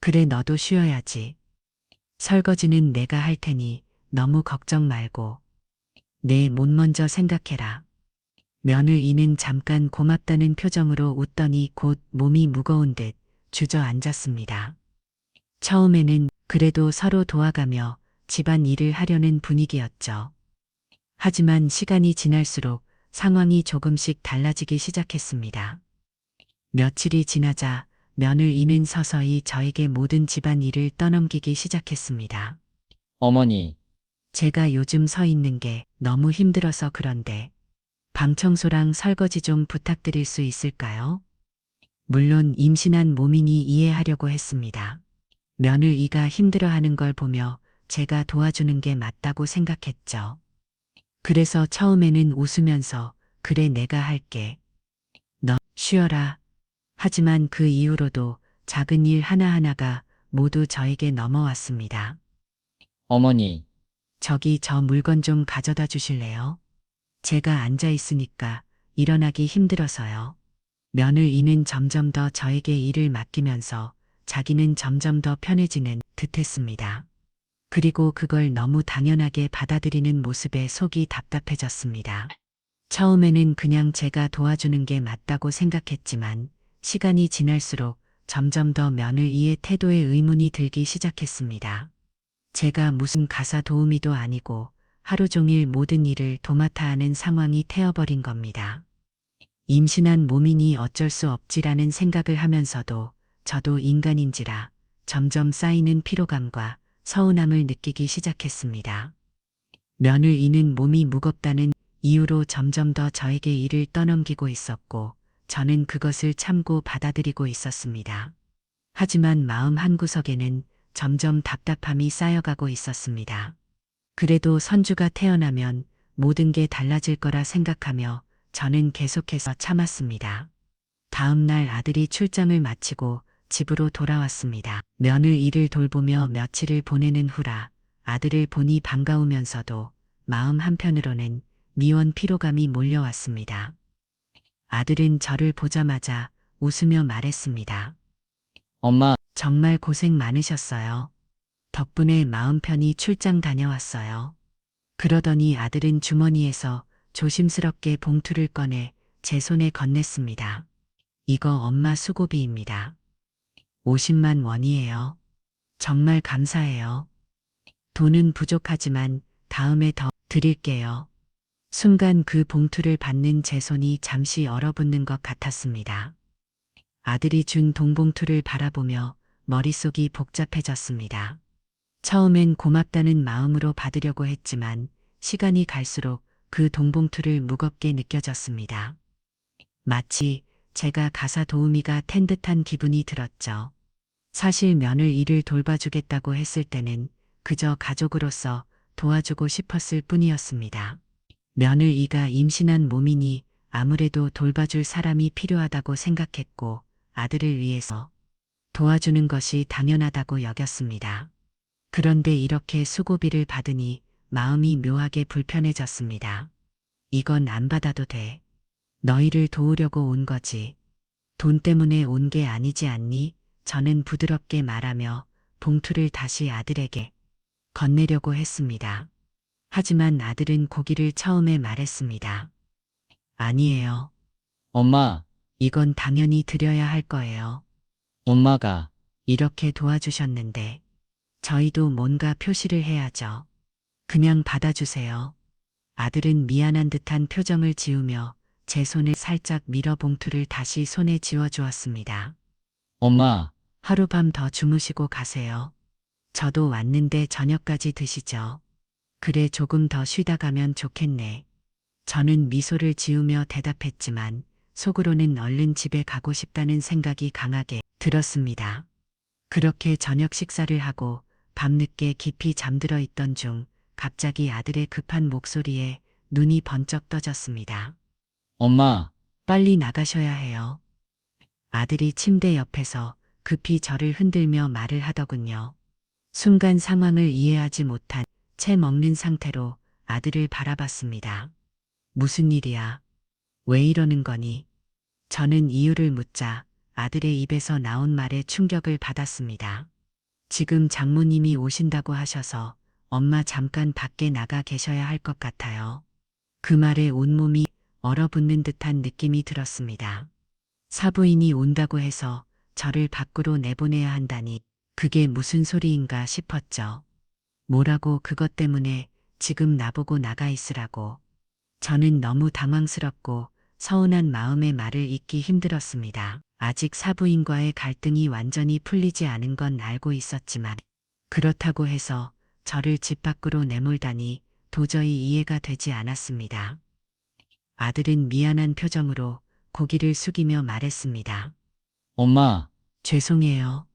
그래 너도 쉬어야지. 설거지는 내가 할 테니 너무 걱정 말고 내 몸 먼저 생각해라. 며느리는 잠깐 고맙다는 표정으로 웃더니 곧 몸이 무거운 듯 주저앉았습니다. 처음에는 그래도 서로 도와가며 집안 일을 하려는 분위기였죠. 하지만 시간이 지날수록 상황이 조금씩 달라지기 시작했습니다. 며칠이 지나자 며느리는 서서히 저에게 모든 집안 일을 떠넘기기 시작했습니다. 어머니, 제가 요즘 서 있는 게 너무 힘들어서 그런데 방 청소랑 설거지 좀 부탁드릴 수 있을까요? 물론 임신한 몸이니 이해하려고 했습니다. 며느리가 힘들어하는 걸 보며 제가 도와주는 게 맞다고 생각했죠. 그래서 처음에는 웃으면서 그래 내가 할게. 너 쉬어라. 하지만 그 이후로도 작은 일 하나하나가 모두 저에게 넘어왔습니다. 어머니, 저기 저 물건 좀 가져다 주실래요? 제가 앉아 있으니까 일어나기 힘들어서요. 며느리는 점점 더 저에게 일을 맡기면서 자기는 점점 더 편해지는 듯했습니다. 그리고 그걸 너무 당연하게 받아들이는 모습에 속이 답답해졌습니다. 처음에는 그냥 제가 도와주는 게 맞다고 생각했지만 시간이 지날수록 점점 더 며느리의 태도에 의문이 들기 시작했습니다. 제가 무슨 가사 도우미도 아니고 하루 종일 모든 일을 도맡아 하는 상황이 되어버린 겁니다. 임신한 몸이니 어쩔 수 없지라는 생각을 하면서도 저도 인간인지라 점점 쌓이는 피로감과 서운함을 느끼기 시작했습니다. 며느리는 몸이 무겁다는 이유로 점점 더 저에게 일을 떠넘기고 있었고 저는 그것을 참고 받아들이고 있었습니다. 하지만 마음 한구석에는 점점 답답함이 쌓여가고 있었습니다. 그래도 선주가 태어나면 모든 게 달라질 거라 생각하며 저는 계속해서 참았습니다. 다음 날 아들이 출장을 마치고 집으로 돌아왔습니다. 며느리 일을 돌보며 며칠을 보내는 후라 아들을 보니 반가우면서도 마음 한편으로는 미원 피로감이 몰려왔습니다. 아들은 저를 보자마자 웃으며 말했습니다. 엄마, 정말 고생 많으셨어요. 덕분에 마음 편히 출장 다녀왔어요. 그러더니 아들은 주머니에서 조심스럽게 봉투를 꺼내 제 손에 건넸습니다. 이거 엄마 수고비입니다. 50만 원이에요. 정말 감사해요. 돈은 부족하지만 다음에 더 드릴게요. 순간 그 봉투를 받는 제 손이 잠시 얼어붙는 것 같았습니다. 아들이 준 돈봉투를 바라보며 머릿속이 복잡해졌습니다. 처음엔 고맙다는 마음으로 받으려고 했지만 시간이 갈수록 그 돈봉투를 무겁게 느껴졌습니다. 마치 제가 가사 도우미가 된 듯한 기분이 들었죠. 사실 며느리 일을 돌봐주겠다고 했을 때는 그저 가족으로서 도와주고 싶었을 뿐이었습니다. 며느리가 임신한 몸이니 아무래도 돌봐줄 사람이 필요하다고 생각했고 아들을 위해서 도와주는 것이 당연하다고 여겼습니다. 그런데 이렇게 수고비를 받으니 마음이 묘하게 불편해졌습니다. 이건 안 받아도 돼. 너희를 도우려고 온 거지. 돈 때문에 온 게 아니지 않니? 저는 부드럽게 말하며 봉투를 다시 아들에게 건네려고 했습니다. 하지만 아들은 고기를 처음에 말했습니다. 아니에요. 엄마, 이건 당연히 드려야 할 거예요. 엄마가, 이렇게 도와주셨는데 저희도 뭔가 표시를 해야죠. 그냥 받아주세요. 아들은 미안한 듯한 표정을 지으며 제 손을 살짝 밀어 봉투를 다시 손에 쥐어주었습니다. 엄마, 하룻밤 더 주무시고 가세요. 저도 왔는데 저녁까지 드시죠. 그래 조금 더 쉬다 가면 좋겠네. 저는 미소를 지으며 대답했지만 속으로는 얼른 집에 가고 싶다는 생각이 강하게 들었습니다. 그렇게 저녁 식사를 하고 밤늦게 깊이 잠들어 있던 중 갑자기 아들의 급한 목소리에 눈이 번쩍 떠졌습니다. 엄마, 빨리 나가셔야 해요. 아들이 침대 옆에서 급히 저를 흔들며 말을 하더군요. 순간 상황을 이해하지 못한 채 먹는 상태로 아들을 바라봤습니다. 무슨 일이야? 왜 이러는 거니? 저는 이유를 묻자 아들의 입에서 나온 말에 충격을 받았습니다. 지금 장모님이 오신다고 하셔서 엄마 잠깐 밖에 나가 계셔야 할 것 같아요. 그 말에 온몸이 얼어붙는 듯한 느낌이 들었습니다. 사부인이 온다고 해서 저를 밖으로 내보내야 한다니 그게 무슨 소리인가 싶었죠. 뭐라고 그것 때문에 지금 나보고 나가 있으라고. 저는 너무 당황스럽고 서운한 마음의 말을 잇기 힘들었습니다. 아직 사부인과의 갈등이 완전히 풀리지 않은 건 알고 있었지만 그렇다고 해서 저를 집 밖으로 내몰다니 도저히 이해가 되지 않았습니다. 아들은 미안한 표정으로 고개를 숙이며 말했습니다. 엄마, 죄송해요.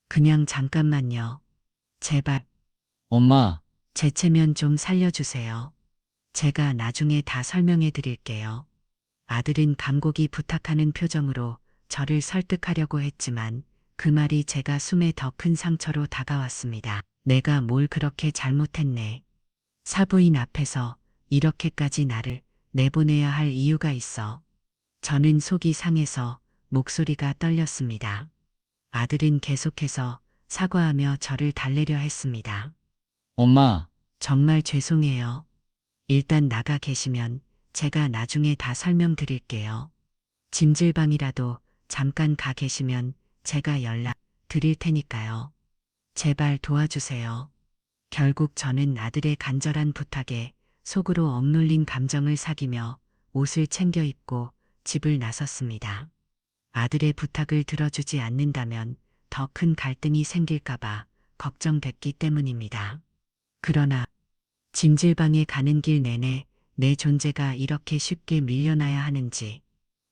그냥 잠깐만요. 제발. 엄마, 제 체면 좀 살려주세요. 제가 나중에 다 설명해 드릴게요. 아들은 간곡히 부탁하는 표정으로 저를 설득하려고 했지만 그 말이 제가 숨에 더 큰 상처로 다가왔습니다. 내가 뭘 그렇게 잘못했네. 사부인 앞에서 이렇게까지 나를 내보내야 할 이유가 있어. 저는 속이 상해서 목소리가 떨렸습니다. 아들은 계속해서 사과하며 저를 달래려 했습니다. 엄마, 정말 죄송해요. 일단 나가 계시면 제가 나중에 다 설명드릴게요. 짐질방이라도 잠깐 가 계시면 제가 연락 드릴 테니까요. 제발 도와주세요. 결국 저는 아들의 간절한 부탁에 속으로 억눌린 감정을 사귀며 옷을 챙겨 입고 집을 나섰습니다. 아들의 부탁을 들어주지 않는다면 더 큰 갈등이 생길까봐 걱정됐기 때문입니다. 그러나 짐질방에 가는 길 내내 내 존재가 이렇게 쉽게 밀려나야 하는지,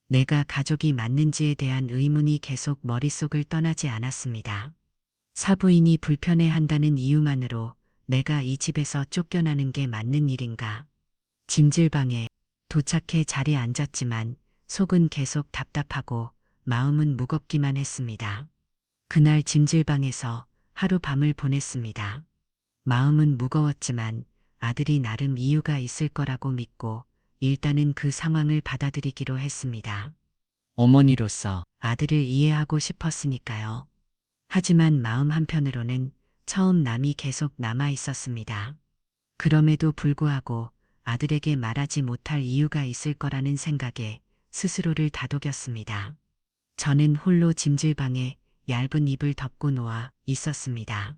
내가 가족이 맞는지에 대한 의문이 계속 머릿속을 떠나지 않았습니다. 사부인이 불편해한다는 이유만으로 내가 이 집에서 쫓겨나는 게 맞는 일인가? 짐질방에 도착해 자리에 앉았지만 속은 계속 답답하고 마음은 무겁기만 했습니다. 그날 짐질방에서 하룻밤을 보냈습니다. 마음은 무거웠지만 아들이 나름 이유가 있을 거라고 믿고 일단은 그 상황을 받아들이기로 했습니다. 어머니로서 아들을 이해하고 싶었으니까요. 하지만 마음 한편으로는 처음 남이 계속 남아 있었습니다. 그럼에도 불구하고 아들에게 말하지 못할 이유가 있을 거라는 생각에 스스로를 다독였습니다. 저는 홀로 짐질방에 얇은 이불 덮고 놓아 있었습니다.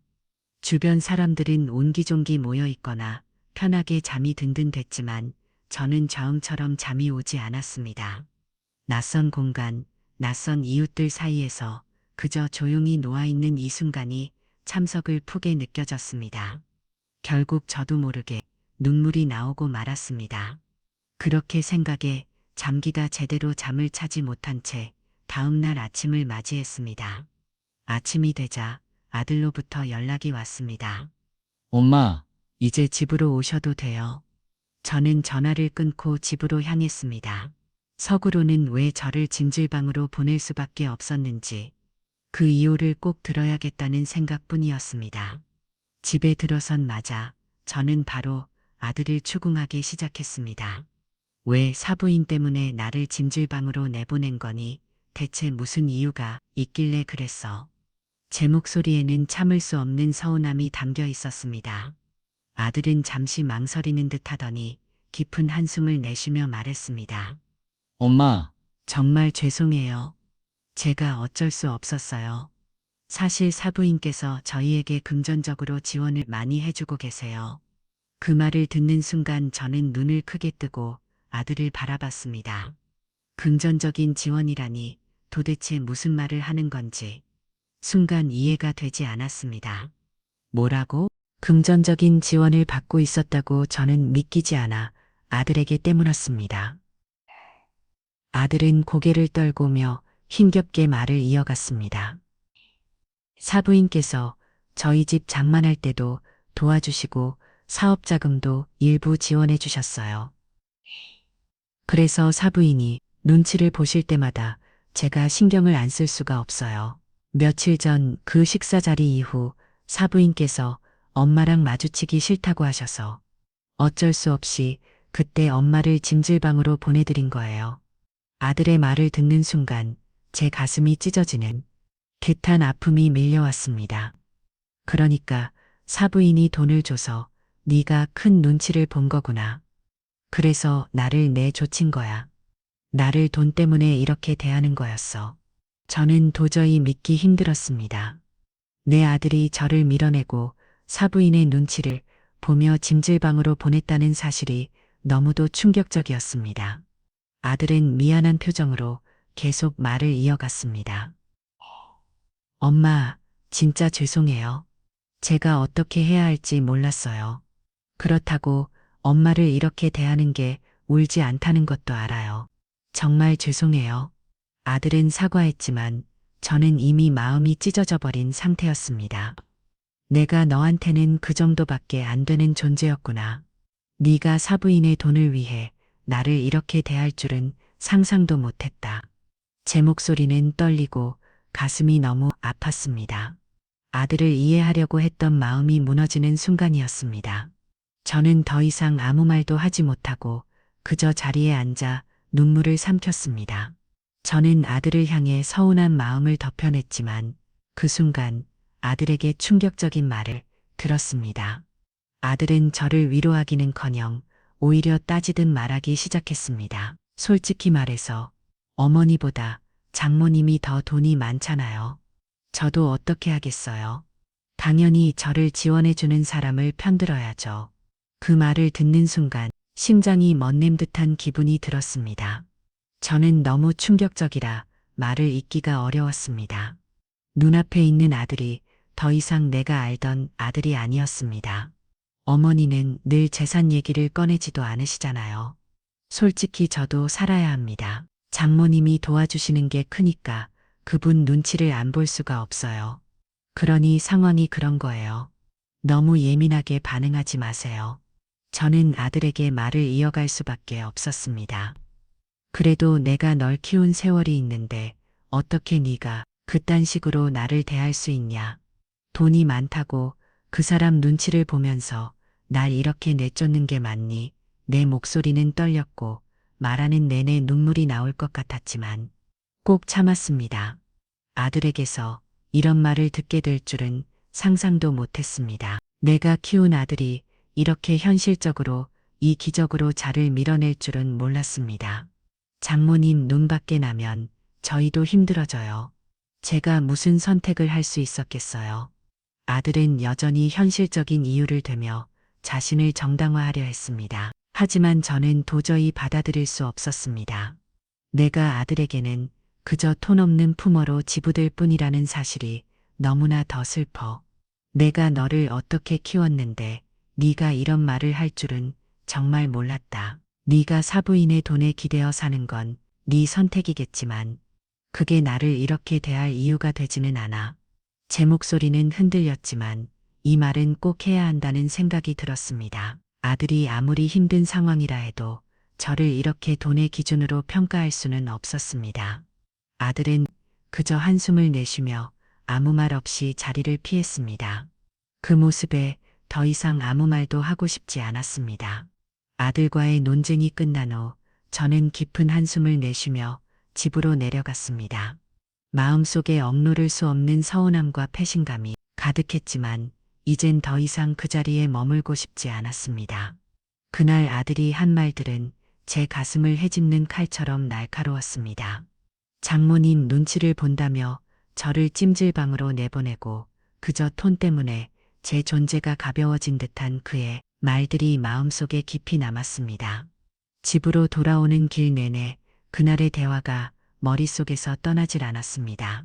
주변 사람들은 옹기종기 모여 있거나 편하게 잠이 든든 됐지만 저는 처음처럼 잠이 오지 않았습니다. 낯선 공간, 낯선 이웃들 사이에서 그저 조용히 놓아있는 이 순간이 참석을 푸게 느껴졌습니다. 결국 저도 모르게 눈물이 나오고 말았습니다. 그렇게 생각에 잠기다 제대로 잠을 차지 못한 채 다음날 아침을 맞이했습니다. 아침이 되자 아들로부터 연락이 왔습니다. 엄마, 이제 집으로 오셔도 돼요. 저는 전화를 끊고 집으로 향했습니다. 속으로는 왜 저를 짐질방으로 보낼 수밖에 없었는지 그 이유를 꼭 들어야겠다는 생각뿐이었습니다. 집에 들어선마자 저는 바로 아들을 추궁하기 시작했습니다. 왜 사부인 때문에 나를 짐질방으로 내보낸 거니? 대체 무슨 이유가 있길래 그랬어? 제 목소리에는 참을 수 없는 서운함이 담겨 있었습니다. 아들은 잠시 망설이는 듯 하더니 깊은 한숨을 내쉬며 말했습니다. 엄마, 정말 죄송해요. 제가 어쩔 수 없었어요. 사실 사부인께서 저희에게 금전적으로 지원을 많이 해주고 계세요. 그 말을 듣는 순간 저는 눈을 크게 뜨고 아들을 바라봤습니다. 금전적인 지원이라니 도대체 무슨 말을 하는 건지 순간 이해가 되지 않았습니다. 뭐라고? 금전적인 지원을 받고 있었다고 저는 믿기지 않아 아들에게 떼물었습니다. 아들은 고개를 떨구며 힘겹게 말을 이어갔습니다. 사부인께서 저희 집 장만할 때도 도와주시고 사업 자금도 일부 지원해 주셨어요. 그래서 사부인이 눈치를 보실 때마다 제가 신경을 안 쓸 수가 없어요. 며칠 전 그 식사 자리 이후 사부인께서 엄마랑 마주치기 싫다고 하셔서 어쩔 수 없이 그때 엄마를 짐질방으로 보내드린 거예요. 아들의 말을 듣는 순간 제 가슴이 찢어지는 듯한 아픔이 밀려왔습니다. 그러니까 사부인이 돈을 줘서 네가 큰 눈치를 본 거구나. 그래서 나를 내쫓은 거야. 나를 돈 때문에 이렇게 대하는 거였어. 저는 도저히 믿기 힘들었습니다. 내 아들이 저를 밀어내고 사부인의 눈치를 보며 짐질방으로 보냈다는 사실이 너무도 충격적이었습니다. 아들은 미안한 표정으로 계속 말을 이어갔습니다. 엄마, 진짜 죄송해요. 제가 어떻게 해야 할지 몰랐어요. 그렇다고 엄마를 이렇게 대하는 게 옳지 않다는 것도 알아요. 정말 죄송해요. 아들은 사과했지만 저는 이미 마음이 찢어져 버린 상태였습니다. 내가 너한테는 그 정도밖에 안 되는 존재였구나. 네가 사부인의 돈을 위해 나를 이렇게 대할 줄은 상상도 못했다. 제 목소리는 떨리고 가슴이 너무 아팠습니다. 아들을 이해하려고 했던 마음이 무너지는 순간이었습니다. 저는 더 이상 아무 말도 하지 못하고 그저 자리에 앉아 눈물을 삼켰습니다. 저는 아들을 향해 서운한 마음을 덮여냈지만 그 순간 아들에게 충격적인 말을 들었습니다. 아들은 저를 위로하기는커녕 오히려 따지듯 말하기 시작했습니다. 솔직히 말해서 어머니보다 장모님이 더 돈이 많잖아요. 저도 어떻게 하겠어요? 당연히 저를 지원해주는 사람을 편들어야죠. 그 말을 듣는 순간 심장이 멎는 듯한 기분이 들었습니다. 저는 너무 충격적이라 말을 잇기가 어려웠습니다. 눈앞에 있는 아들이 더 이상 내가 알던 아들이 아니었습니다. 어머니는 늘 재산 얘기를 꺼내지도 않으시잖아요. 솔직히 저도 살아야 합니다. 장모님이 도와주시는 게 크니까 그분 눈치를 안 볼 수가 없어요. 그러니 상황이 그런 거예요. 너무 예민하게 반응하지 마세요. 저는 아들에게 말을 이어갈 수밖에 없었습니다. 그래도 내가 널 키운 세월이 있는데 어떻게 네가 그딴 식으로 나를 대할 수 있냐. 돈이 많다고 그 사람 눈치를 보면서 날 이렇게 내쫓는 게 맞니? 내 목소리는 떨렸고 말하는 내내 눈물이 나올 것 같았지만 꼭 참았습니다. 아들에게서 이런 말을 듣게 될 줄은 상상도 못했습니다. 내가 키운 아들이 이렇게 현실적으로 이 기적으로 저를 밀어낼 줄은 몰랐습니다. 장모님 눈밖에 나면 저희도 힘들어져요. 제가 무슨 선택을 할 수 있었겠어요. 아들은 여전히 현실적인 이유를 대며 자신을 정당화하려 했습니다. 하지만 저는 도저히 받아들일 수 없었습니다. 내가 아들에게는 그저 톤 없는 품어로 지부될 뿐이라는 사실이 너무나 더 슬퍼. 내가 너를 어떻게 키웠는데 네가 이런 말을 할 줄은 정말 몰랐다. 네가 사부인의 돈에 기대어 사는 건 네 선택이겠지만 그게 나를 이렇게 대할 이유가 되지는 않아. 제 목소리는 흔들렸지만 이 말은 꼭 해야 한다는 생각이 들었습니다. 아들이 아무리 힘든 상황이라 해도 저를 이렇게 돈의 기준으로 평가할 수는 없었습니다. 아들은 그저 한숨을 내쉬며 아무 말 없이 자리를 피했습니다. 그 모습에 더 이상 아무 말도 하고 싶지 않았습니다. 아들과의 논쟁이 끝난 후 저는 깊은 한숨을 내쉬며 집으로 내려갔습니다. 마음속에 억누를 수 없는 서운함과 패신감이 가득했지만 이젠 더 이상 그 자리에 머물고 싶지 않았습니다. 그날 아들이 한 말들은 제 가슴을 헤집는 칼처럼 날카로웠습니다. 장모님 눈치를 본다며 저를 찜질방으로 내보내고 그저 톤 때문에 제 존재가 가벼워진 듯한 그의 말들이 마음속에 깊이 남았습니다. 집으로 돌아오는 길 내내 그날의 대화가 머릿속에서 떠나질 않았습니다.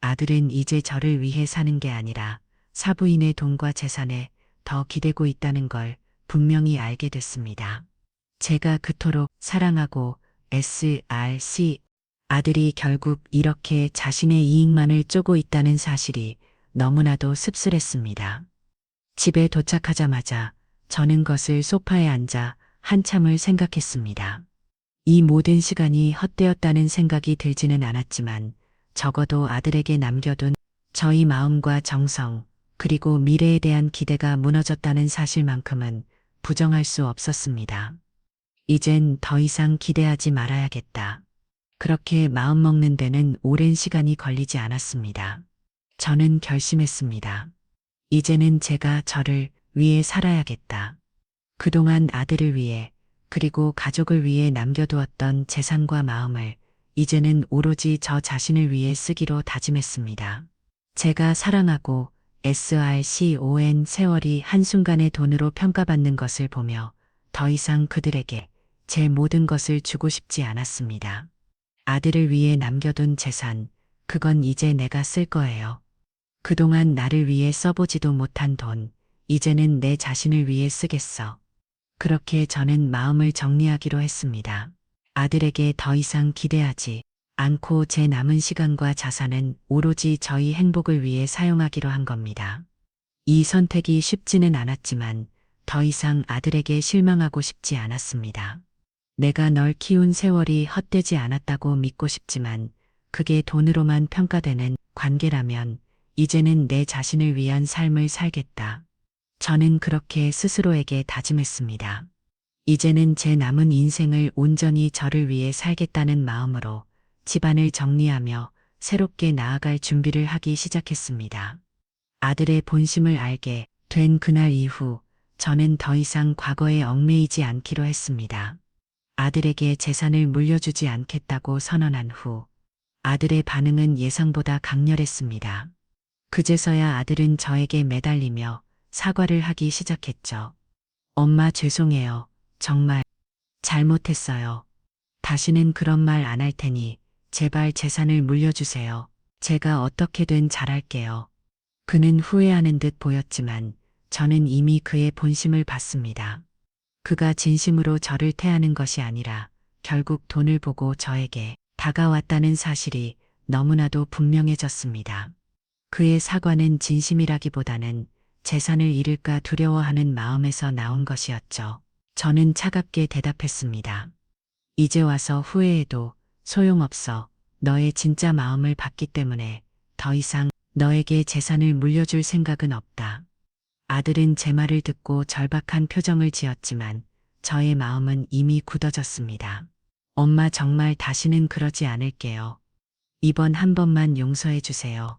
아들은 이제 저를 위해 사는 게 아니라 사부인의 돈과 재산에 더 기대고 있다는 걸 분명히 알게 됐습니다. 제가 그토록 사랑하고 SRC 아들이 결국 이렇게 자신의 이익만을 쪼고 있다는 사실이 너무나도 씁쓸했습니다. 집에 도착하자마자 저는 것을 소파에 앉아 한참을 생각했습니다. 이 모든 시간이 헛되었다는 생각이 들지는 않았지만 적어도 아들에게 남겨둔 저희 마음과 정성 그리고 미래에 대한 기대가 무너졌다는 사실만큼은 부정할 수 없었습니다. 이젠 더 이상 기대하지 말아야겠다. 그렇게 마음먹는 데는 오랜 시간이 걸리지 않았습니다. 저는 결심했습니다. 이제는 제가 저를 위해 살아야겠다. 그동안 아들을 위해 그리고 가족을 위해 남겨두었던 재산과 마음을 이제는 오로지 저 자신을 위해 쓰기로 다짐했습니다. 제가 사랑하고 SRCON 세월이 한순간의 돈으로 평가받는 것을 보며 더 이상 그들에게 제 모든 것을 주고 싶지 않았습니다. 아들을 위해 남겨둔 재산, 그건 이제 내가 쓸 거예요. 그동안 나를 위해 써보지도 못한 돈, 이제는 내 자신을 위해 쓰겠어. 그렇게 저는 마음을 정리하기로 했습니다. 아들에게 더 이상 기대하지 않고 제 남은 시간과 자산은 오로지 저희 행복을 위해 사용하기로 한 겁니다. 이 선택이 쉽지는 않았지만 더 이상 아들에게 실망하고 싶지 않았습니다. 내가 널 키운 세월이 헛되지 않았다고 믿고 싶지만 그게 돈으로만 평가되는 관계라면 이제는 내 자신을 위한 삶을 살겠다. 저는 그렇게 스스로에게 다짐했습니다. 이제는 제 남은 인생을 온전히 저를 위해 살겠다는 마음으로 집안을 정리하며 새롭게 나아갈 준비를 하기 시작했습니다. 아들의 본심을 알게 된 그날 이후 저는 더 이상 과거에 얽매이지 않기로 했습니다. 아들에게 재산을 물려주지 않겠다고 선언한 후 아들의 반응은 예상보다 강렬했습니다. 그제서야 아들은 저에게 매달리며 사과를 하기 시작했죠. 엄마 죄송해요. 정말 잘못했어요. 다시는 그런 말 안 할 테니 제발 재산을 물려주세요. 제가 어떻게든 잘할게요. 그는 후회하는 듯 보였지만 저는 이미 그의 본심을 봤습니다. 그가 진심으로 저를 태하는 것이 아니라 결국 돈을 보고 저에게 다가왔다는 사실이 너무나도 분명해졌습니다. 그의 사과는 진심이라기보다는 재산을 잃을까 두려워하는 마음에서 나온 것이었죠. 저는 차갑게 대답했습니다. 이제 와서 후회해도 소용없어. 너의 진짜 마음을 봤기 때문에 더 이상 너에게 재산을 물려줄 생각은 없다. 아들은 제 말을 듣고 절박한 표정을 지었지만 저의 마음은 이미 굳어졌습니다. 엄마 정말 다시는 그러지 않을게요. 이번 한 번만 용서해 주세요.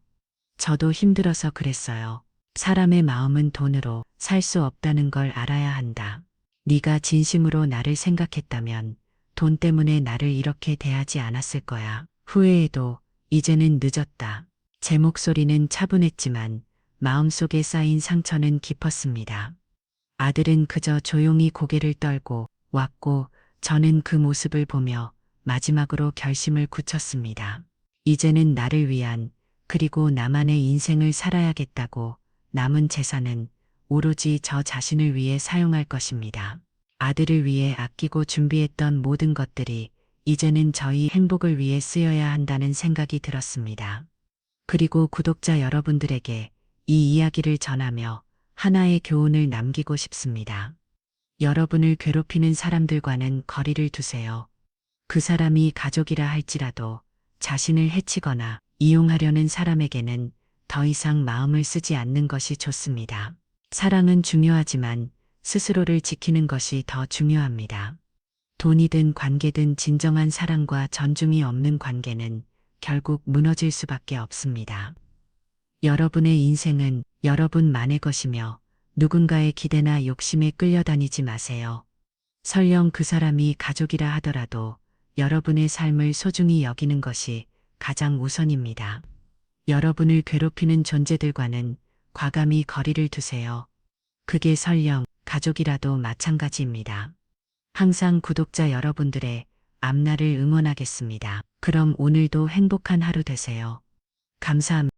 저도 힘들어서 그랬어요. 사람의 마음은 돈으로 살 수 없다는 걸 알아야 한다. 네가 진심으로 나를 생각했다면 돈 때문에 나를 이렇게 대하지 않았을 거야. 후회해도 이제는 늦었다. 제 목소리는 차분했지만 마음속에 쌓인 상처는 깊었습니다. 아들은 그저 조용히 고개를 떨고 왔고 저는 그 모습을 보며 마지막으로 결심을 굳혔습니다. 이제는 나를 위한 그리고 나만의 인생을 살아야겠다고 남은 재산은 오로지 저 자신을 위해 사용할 것입니다. 아들을 위해 아끼고 준비했던 모든 것들이 이제는 저희 행복을 위해 쓰여야 한다는 생각이 들었습니다. 그리고 구독자 여러분들에게 이 이야기를 전하며 하나의 교훈을 남기고 싶습니다. 여러분을 괴롭히는 사람들과는 거리를 두세요. 그 사람이 가족이라 할지라도 자신을 해치거나 이용하려는 사람에게는 더 이상 마음을 쓰지 않는 것이 좋습니다. 사랑은 중요하지만 스스로를 지키는 것이 더 중요합니다. 돈이든 관계든 진정한 사랑과 존중이 없는 관계는 결국 무너질 수밖에 없습니다. 여러분의 인생은 여러분만의 것이며 누군가의 기대나 욕심에 끌려다니지 마세요. 설령 그 사람이 가족이라 하더라도 여러분의 삶을 소중히 여기는 것이 가장 우선입니다. 여러분을 괴롭히는 존재들과는 과감히 거리를 두세요. 그게 설령 가족이라도 마찬가지입니다. 항상 구독자 여러분들의 앞날을 응원하겠습니다. 그럼 오늘도 행복한 하루 되세요. 감사합니다.